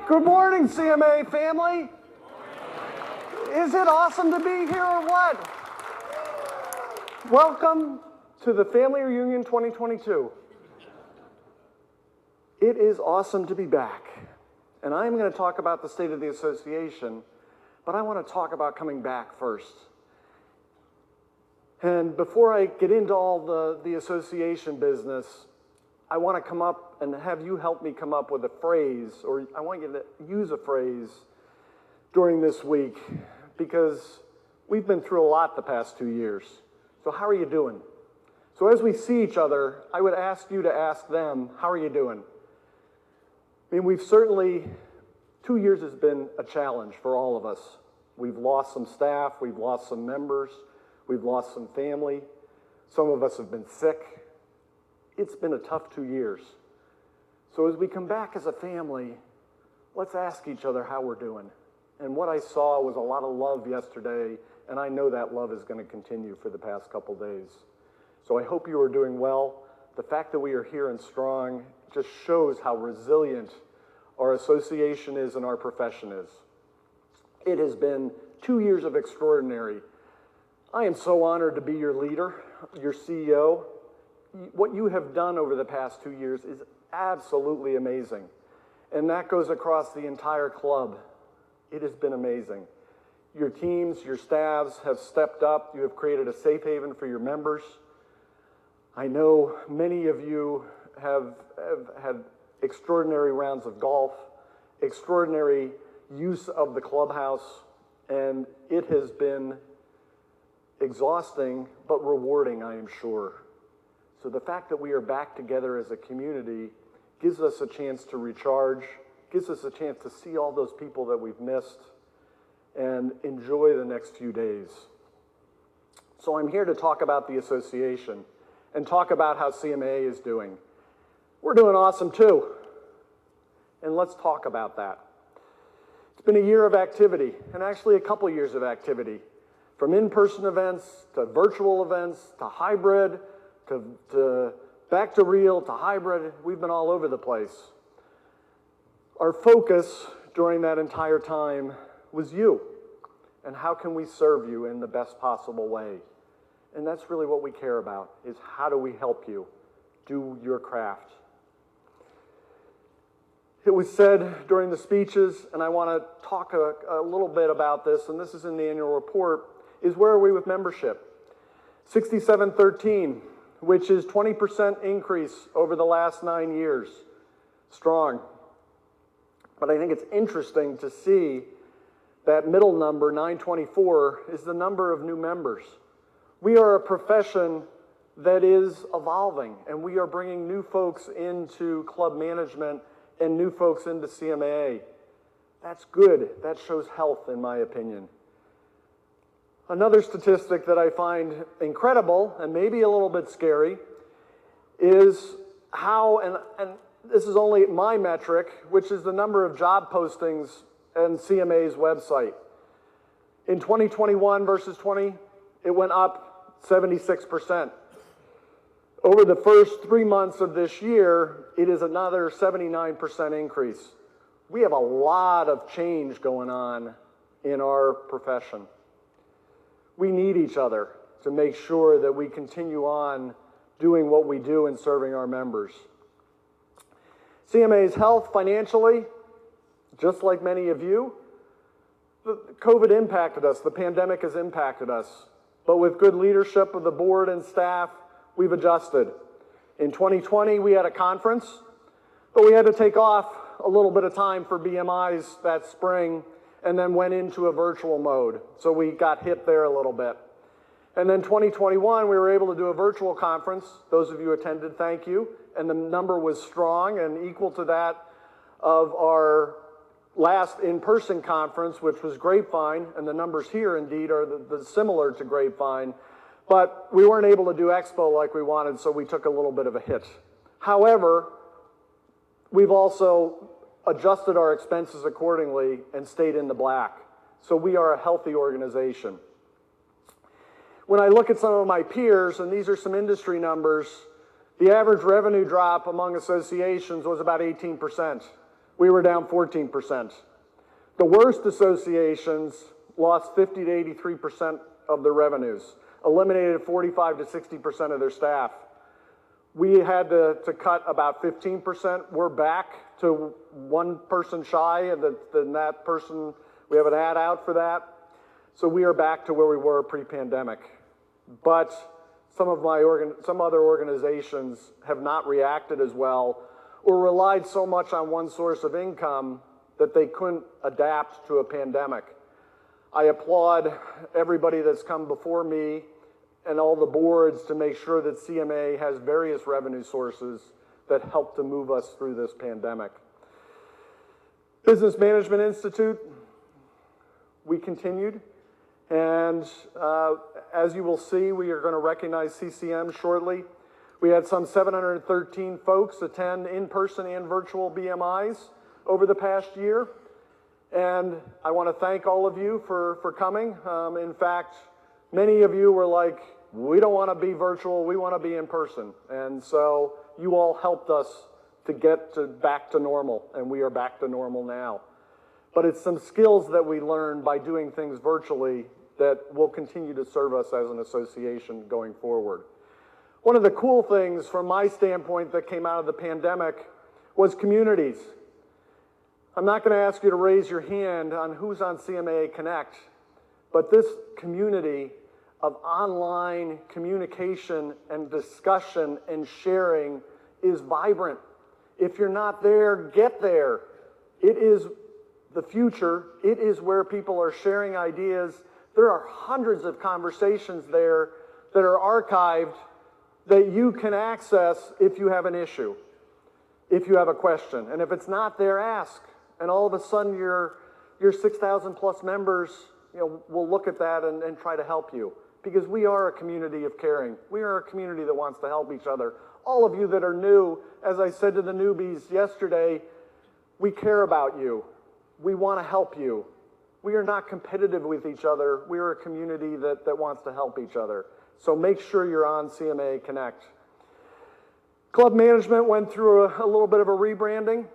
Good morning, CMA family. Is it awesome to be here or what? Welcome to the Family Reunion 2022. It is awesome to be back. And I'm going to talk about the state of the association, but I want to talk about coming back first. And before I get into all the association business, I want to come up and have you help me come up with a phrase, or I want you to use a phrase during this week, because we've been through a lot the past 2 years. So how are you doing? So as we see each other, I would ask you to ask them, how are you doing? I mean, 2 years has been a challenge for all of us. We've lost some staff, we've lost some members, we've lost some family. Some of us have been sick. It's been a tough 2 years. So as we come back as a family, let's ask each other how we're doing. And what I saw was a lot of love yesterday, and I know that love is going to continue for the past couple days. So I hope you are doing well. The fact that we are here and strong just shows how resilient our association is and our profession is. It has been 2 years of extraordinary. I am so honored to be your leader, your CEO. What you have done over the past 2 years is absolutely amazing. And that goes across the entire club. It has been amazing. Your teams, your staffs have stepped up. You have created a safe haven for your members. I know many of you have had extraordinary rounds of golf, extraordinary use of the clubhouse, and it has been exhausting but rewarding, I am sure. So the fact that we are back together as a community gives us a chance to recharge, gives us a chance to see all those people that we've missed and enjoy the next few days. So I'm here to talk about the association and talk about how CMA is doing. We're doing awesome too. And let's talk about that. It's been a year of activity, and actually a couple years of activity. From in-person events to virtual events to hybrid to back to real to hybrid. We've been all over the place. Our focus during that entire time was you, and how can we serve you in the best possible way? And that's really what we care about, is how do we help you do your craft? It was said during the speeches, and I want to talk a little bit about this, and this is in the annual report, is where are we with membership? 6713, which is 20% increase over the last 9 years. Strong. But I think it's interesting to see that middle number, 924, is the number of new members. We are a profession that is evolving, and we are bringing new folks into club management and new folks into CMA. That's good. That shows health, in my opinion. Another statistic that I find incredible and maybe a little bit scary is how, and this is only my metric, which is the number of job postings on CMA's website. In 2021 versus 20, it went up 76%. Over the first 3 months of this year, it is another 79% increase. We have a lot of change going on in our profession. We need each other to make sure that we continue on doing what we do and serving our members. CMA's health financially, just like many of you, COVID impacted us, the pandemic has impacted us, but with good leadership of the board and staff, we've adjusted. In 2020, we had a conference, but we had to take off a little bit of time for BMIs that spring and then went into a virtual mode. So we got hit there a little bit. And then 2021, we were able to do a virtual conference. Those of you who attended, thank you. And the number was strong and equal to that of our last in-person conference, which was Grapevine. And the numbers here, indeed, are similar to Grapevine. But we weren't able to do Expo like we wanted, so we took a little bit of a hit. However, we've also adjusted our expenses accordingly and stayed in the black. So we are a healthy organization. When I look at some of my peers, and these are some industry numbers, the average revenue drop among associations was about 18%. we were down 14%. The worst associations lost 50 to 83% of their revenues, eliminated 45 to 60% of their staff. We had to cut about 15%. We're back to one person shy, and then that person, we have an ad out for that. So we are back to where we were pre-pandemic. But some other organizations have not reacted as well or relied so much on one source of income that they couldn't adapt to a pandemic. I applaud everybody that's come before me and all the boards to make sure that CMA has various revenue sources that help to move us through this pandemic. Business Management Institute, we continued. And as you will see, we are going to recognize CCM shortly. We had some 713 folks attend in-person and virtual BMIs over the past year. And I want to thank all of you for coming. In fact, many of you were like, we don't want to be virtual, we want to be in person. And so you all helped us to get back to normal, and we are back to normal now. But it's some skills that we learned by doing things virtually that will continue to serve us as an association going forward. One of the cool things from my standpoint that came out of the pandemic was communities. I'm not going to ask you to raise your hand on who's on CMA Connect, but this community of online communication and discussion and sharing is vibrant. If you're not there, get there. It is the future. It is where people are sharing ideas. There are hundreds of conversations there that are archived that you can access if you have an issue, if you have a question. And if it's not there, ask. And all of a sudden your 6,000 plus members, will look at that and try to help you. Because we are a community of caring. We are a community that wants to help each other. All of you that are new, as I said to the newbies yesterday, we care about you. We want to help you. We are not competitive with each other. We are a community that wants to help each other. So make sure you're on CMA Connect. Club management went through a little bit of a rebranding,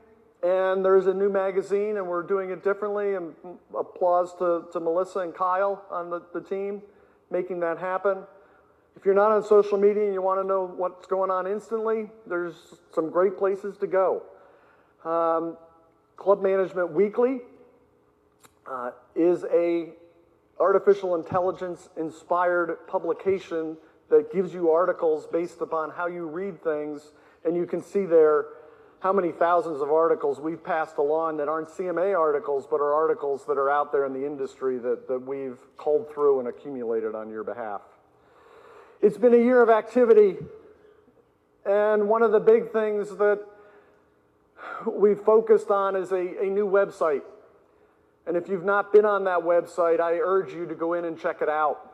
and there's a new magazine, and we're doing it differently. And applause to Melissa and Kyle on the team making that happen. If you're not on social media and you want to know what's going on instantly, there's some great places to go. Club Management Weekly is a artificial intelligence inspired publication that gives you articles based upon how you read things, and you can see there how many thousands of articles we've passed along that aren't CMA articles, but are articles that are out there in the industry that we've culled through and accumulated on your behalf. It's been a year of activity, and one of the big things that we've focused on is a new website. And if you've not been on that website, I urge you to go in and check it out.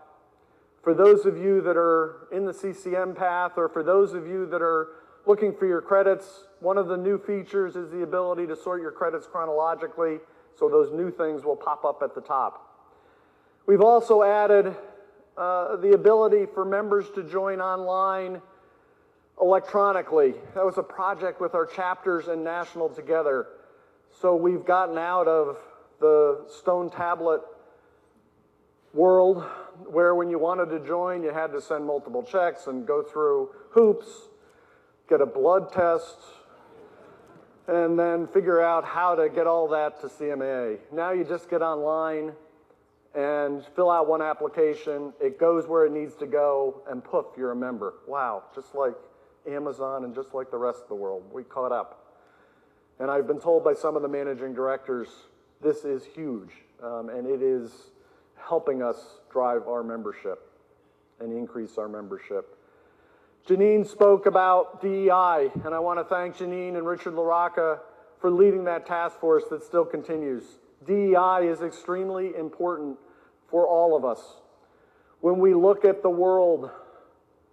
For those of you that are in the CCM path, or for those of you that are looking for your credits, one of the new features is the ability to sort your credits chronologically, so those new things will pop up at the top. We've also added the ability for members to join online electronically. That was a project with our chapters and national together. So we've gotten out of the stone tablet world where when you wanted to join, you had to send multiple checks and go through hoops, get a blood test, and then figure out how to get all that to CMA. Now you just get online and fill out one application, it goes where it needs to go, and poof, you're a member. Wow, just like Amazon and just like the rest of the world, we caught up. And I've been told by some of the managing directors, this is huge, and it is helping us drive our membership and increase our membership. Janine spoke about DEI, and I want to thank Janine and Richard LaRocca for leading that task force that still continues. DEI is extremely important for all of us. When we look at the world,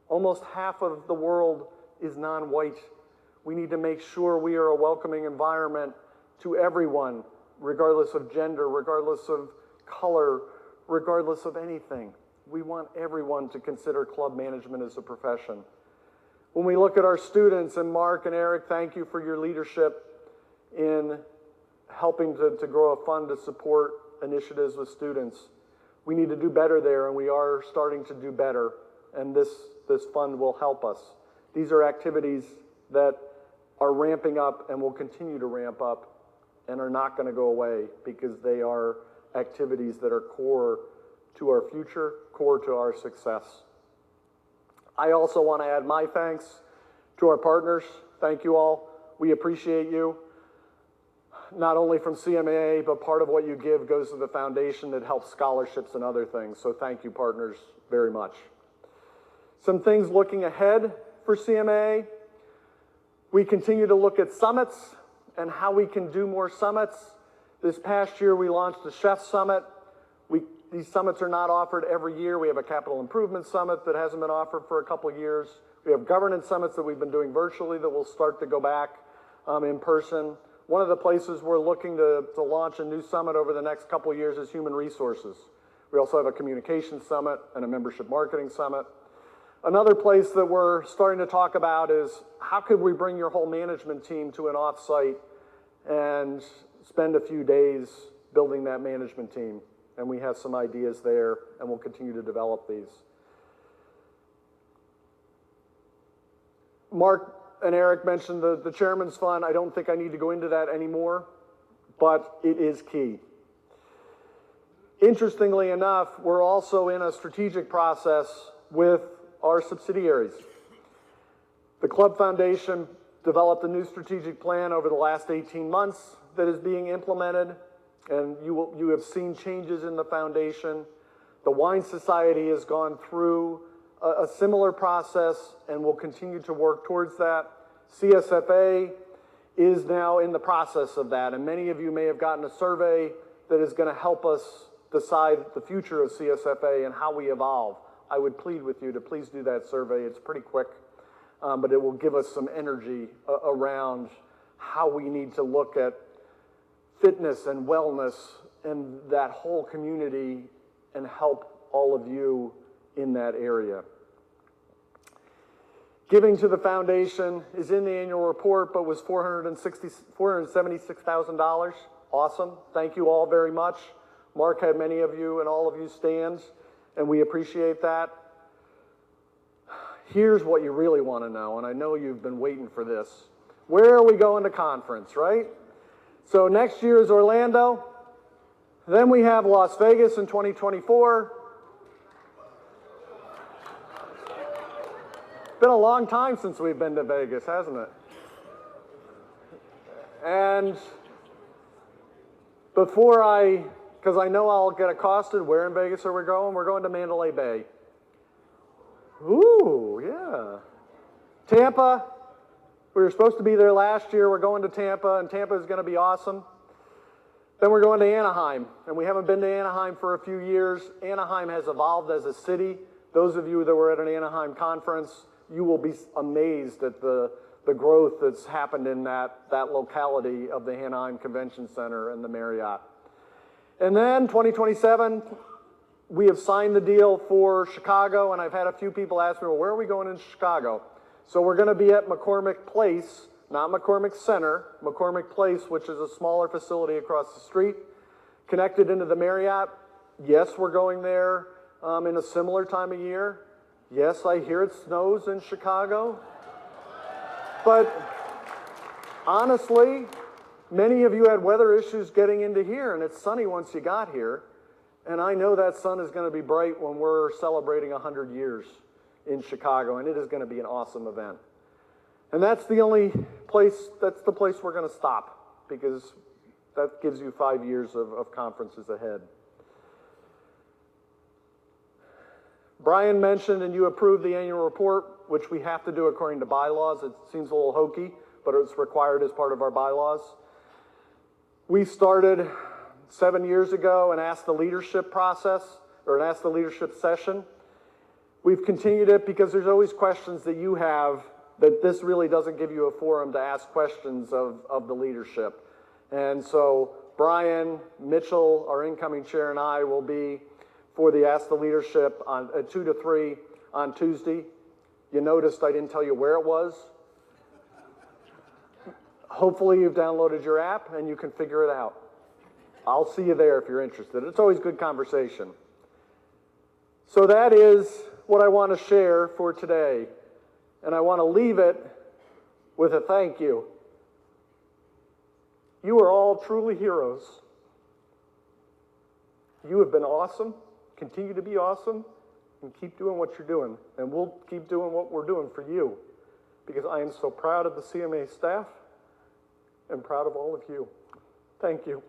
almost half of the world is non-white. We need to make sure we are a welcoming environment to everyone, regardless of gender, regardless of color, regardless of anything. We want everyone to consider club management as a profession. When we look at our students, and Mark and Eric, thank you for your leadership in helping to grow a fund to support initiatives with students. We need to do better there, and we are starting to do better, and this fund will help us. These are activities that are ramping up and will continue to ramp up and are not going to go away because they are activities that are core to our future, core to our success. I also want to add my thanks to our partners. Thank you all. We appreciate you. Not only from CMAA, but part of what you give goes to the foundation that helps scholarships and other things. So thank you, partners, very much. Some things looking ahead for CMAA. We continue to look at summits and how we can do more summits. This past year, we launched the Chef Summit. These summits are not offered every year. We have a capital improvement summit that hasn't been offered for a couple of years. We have governance summits that we've been doing virtually that will start to go back in person. One of the places we're looking to launch a new summit over the next couple of years is human resources. We also have a communications summit and a membership marketing summit. Another place that we're starting to talk about is how could we bring your whole management team to an offsite and spend a few days building that management team. And we have some ideas there, and we'll continue to develop these. Mark and Eric mentioned the Chairman's Fund. I don't think I need to go into that anymore, but it is key. Interestingly enough, we're also in a strategic process with our subsidiaries. The Club Foundation developed a new strategic plan over the last 18 months that is being implemented, and you have seen changes in the foundation. The Wine Society has gone through a similar process and will continue to work towards that. CSFA is now in the process of that, and many of you may have gotten a survey that is going to help us decide the future of CSFA and how we evolve. I would plead with you to please do that survey. It's pretty quick, but it will give us some energy around how we need to look at fitness and wellness and that whole community and help all of you in that area. Giving to the foundation is in the annual report, but was $476,000. Awesome. Thank you all very much. Mark had many of you and all of you stand, and we appreciate that. Here's what you really want to know, and I know you've been waiting for this. Where are we going to conference, right? So next year is Orlando. Then we have Las Vegas in 2024. It's been a long time since we've been to Vegas, hasn't it? And because I know I'll get accosted, where in Vegas are we going? We're going to Mandalay Bay. Ooh, yeah. Tampa. We were supposed to be there last year. We're going to Tampa, and Tampa is going to be awesome. Then we're going to Anaheim, and we haven't been to Anaheim for a few years. Anaheim has evolved as a city. Those of you that were at an Anaheim conference, you will be amazed at the growth that's happened in that locality of the Anaheim Convention Center and the Marriott. And then 2027, we have signed the deal for Chicago, and I've had a few people ask me, well, where are we going in Chicago? So we're going to be at McCormick Place, not McCormick Center, McCormick Place, which is a smaller facility across the street, connected into the Marriott. Yes, we're going there in a similar time of year. Yes, I hear it snows in Chicago. But honestly, many of you had weather issues getting into here, and it's sunny once you got here. And I know that sun is going to be bright when we're celebrating 100 years in Chicago, and it is going to be an awesome event. And that's the place we're going to stop, because that gives you 5 years of conferences ahead. Brian mentioned, and you approved the annual report, which we have to do according to bylaws. It seems a little hokey, but it's required as part of our bylaws. We started 7 years ago and asked the leadership process, or an Ask the Leadership session. We've continued it because there's always questions that you have that this really doesn't give you a forum to ask questions of the leadership. And so Brian, Mitchell, our incoming chair, and I will be for the Ask the Leadership at 2 to 3 on Tuesday. You noticed I didn't tell you where it was. Hopefully you've downloaded your app and you can figure it out. I'll see you there if you're interested. It's always good conversation. So that is what I want to share for today. And I want to leave it with a thank you. You are all truly heroes. You have been awesome, continue to be awesome, and keep doing what you're doing. And we'll keep doing what we're doing for you, because I am so proud of the CMA staff and proud of all of you. Thank you.